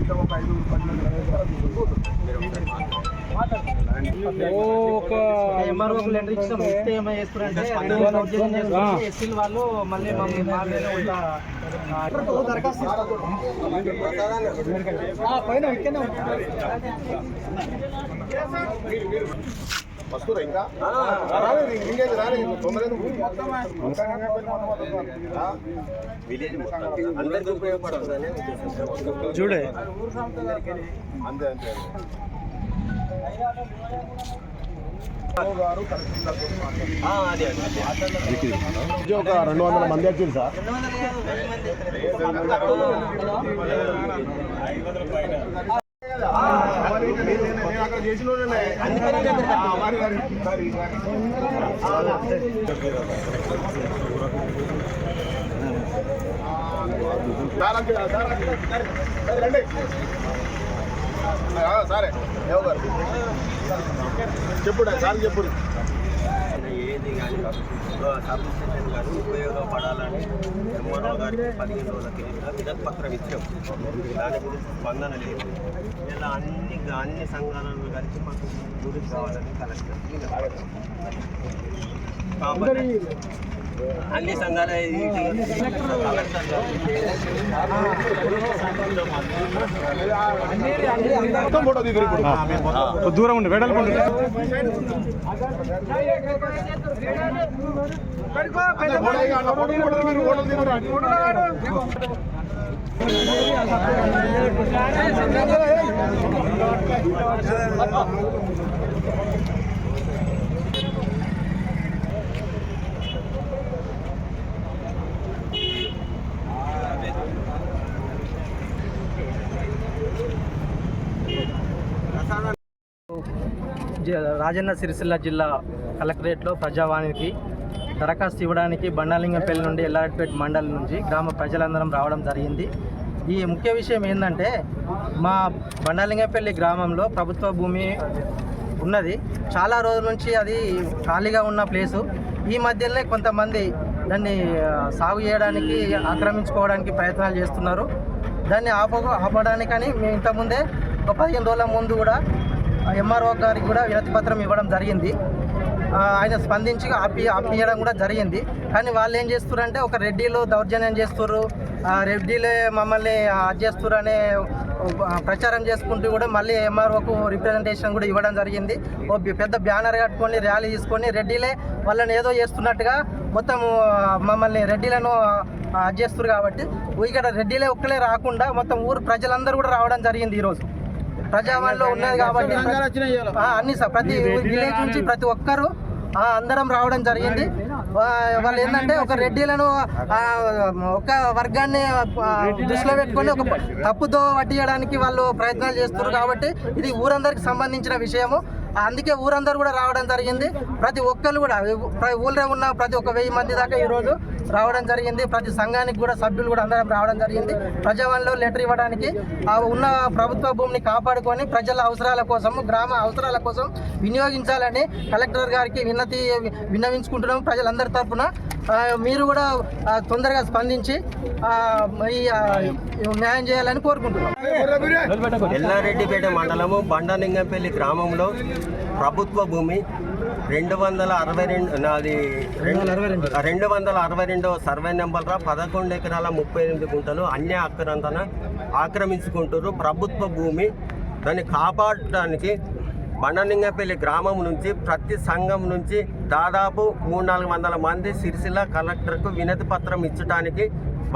ఇంకా ఒక 5-10 మంది ఎస్సీలు వాళ్ళు మళ్ళీ వస్తురా ఇంకా రాలేదు ఇంకేది రాలేదు తొందరగా అందరికీ ఉపయోగపడుతుందని చూడే అంతే అంతే ఒక 200 మంది వచ్చింది సార్. అక్కడ చేసిన సరే ఎవరు చెప్పుడు సార్ చెప్పుడు ఏది కానీ సబ్ స్టేషన్ కానీ ఉపయోగపడాలని ఎంఆర్ఓ గారికి 15 రోజుల కింద వినతి పత్రం ఇచ్చాం. దాని గురించి స్పందన లేదు. ఇలా అన్ని సంఘాలను కలిసి మాకు గురించి కావాలని కలెక్టర్ కాబట్టి అన్ని సంఘాల దూరం ఉండి వెడల్పు రాజన్న సిరిసిల్ల జిల్లా కలెక్టరేట్లో ప్రజావాణికి దరఖాస్తు ఇవ్వడానికి బండాలింగంపల్లి నుండి ఎల్లారెడ్డిపేట మండలం నుంచి గ్రామ ప్రజలందరం రావడం జరిగింది. ఈ ముఖ్య విషయం ఏంటంటే మా బండాలింగంపల్లి గ్రామంలో ప్రభుత్వ భూమి ఉన్నది. చాలా రోజుల నుంచి అది ఖాళీగా ఉన్న ప్లేసు. ఈ మధ్యలోనే కొంతమంది దాన్ని సాగు చేయడానికి ఆక్రమించుకోవడానికి ప్రయత్నాలు చేస్తున్నారు. దాన్ని ఆపడానికని మేము ఇంతకుముందే ఒక 15 రోజుల ముందు కూడా ఎంఆర్ఓ గారికి కూడా వినతి పత్రం ఇవ్వడం జరిగింది. ఆయన స్పందించి ఆపియడం కూడా జరిగింది. కానీ వాళ్ళు ఏం చేస్తున్నారంటే ఒక రెడ్డిలో దౌర్జన్యం చేస్తున్నారు, రెడ్డిలే మమ్మల్ని చేస్తున్నారు అనే ప్రచారం చేసుకుంటూ కూడా మళ్ళీ ఎంఆర్ఓకు రిప్రజెంటేషన్ కూడా ఇవ్వడం జరిగింది. ఓ పెద్ద బ్యానర్ కట్టుకొని ర్యాలీ తీసుకొని రెడ్డిలే వాళ్ళని ఏదో చేస్తున్నట్టుగా మొత్తం మమ్మల్ని రెడ్డిలను చేస్తున్నారు. కాబట్టి ఇక్కడ రెడ్డిలే ఒక్కలే రాకుండా మొత్తం ఊరు ప్రజలందరూ కూడా రావడం జరిగింది. ఈరోజు ప్రజావాణిలో ఉన్నది కాబట్టి అన్ని ప్రతి విలేజ్ నుంచి ప్రతి ఒక్కరు అందరం రావడం జరిగింది. వాళ్ళు ఏంటంటే ఒక రెడ్డిలను ఒక వర్గాన్ని దృష్టిలో పెట్టుకొని ఒక తప్పుతో పట్టియడానికి వాళ్ళు ప్రయత్నాలు చేస్తున్నారు. కాబట్టి ఇది ఊరందరికి సంబంధించిన విషయము. అందుకే ఊరందరూ కూడా రావడం జరిగింది. ప్రతి ఒక్కరు కూడా ఊళ్ళో ఉన్న ప్రతి ఒక్క 1000 మంది దాకా ఈరోజు రావడం జరిగింది. ప్రతి సంఘానికి కూడా సభ్యులు కూడా అందరం రావడం జరిగింది. ప్రజావాణిలో లెటర్ ఇవ్వడానికి ఉన్న ప్రభుత్వ భూమిని కాపాడుకొని ప్రజల అవసరాల కోసం, గ్రామ అవసరాల కోసం వినియోగించాలని కలెక్టర్ గారికి విన్నవించుకుంటున్నాము. ప్రజలందరి తరఫున మీరు కూడా తొందరగా స్పందించి న్యాయం చేయాలని కోరుకుంటున్నాం. ఎల్లారెడ్డిపేట మండలము బండాలింగంపల్లి గ్రామంలో ప్రభుత్వ భూమి 262 సర్వే నెంబర్ 11 ఎకరాల 38 గుంటలు అన్య అక్రాంతన ఆక్రమించుకుంటారు. ప్రభుత్వ భూమి దాన్ని కాపాడటానికి బండాలింగంపల్లి గ్రామం నుంచి ప్రతి సంఘం నుంచి దాదాపు 300-400 మంది సిరిసిల్ల కలెక్టర్కు వినతి పత్రం ఇచ్చడానికి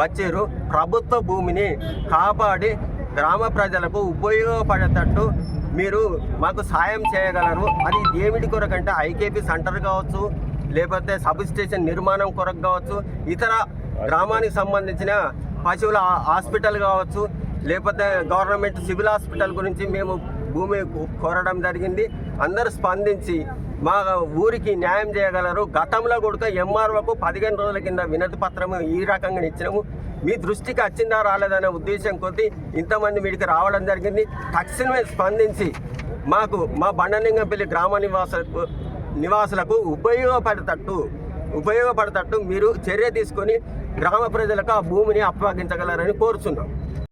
వచ్చారు. ప్రభుత్వ భూమిని కాపాడి గ్రామ ప్రజలకు ఉపయోగపడేటట్టు మీరు మాకు సాయం చేయగలరు. అది ఏమిటి కొరకంటే ఐకేపీ సెంటర్ కావచ్చు, లేకపోతే సబ్ స్టేషన్ నిర్మాణం కొరకు కావచ్చు, ఇతర గ్రామానికి సంబంధించిన పశువుల హాస్పిటల్ కావచ్చు, లేకపోతే గవర్నమెంట్ సివిల్ హాస్పిటల్ గురించి మేము భూమి కోరడం జరిగింది. అందరూ స్పందించి మా ఊరికి న్యాయం చేయగలరు. గతంలో కూడా ఎంఆర్ఓకు 15 రోజుల కింద వినతి పత్రము ఈ రకంగా ఇచ్చినాము. మీ దృష్టికి వచ్చిందా రాలేదనే ఉద్దేశం కొద్దీ ఇంతమంది మీడికి రావడం జరిగింది. తక్షణమే స్పందించి మాకు మా బండాలింగంపల్లి గ్రామ నివాసులకు ఉపయోగపడేటట్టు మీరు చర్య తీసుకొని గ్రామ ప్రజలకు ఆ భూమిని అప్పగించగలరని కోరుచున్నాం.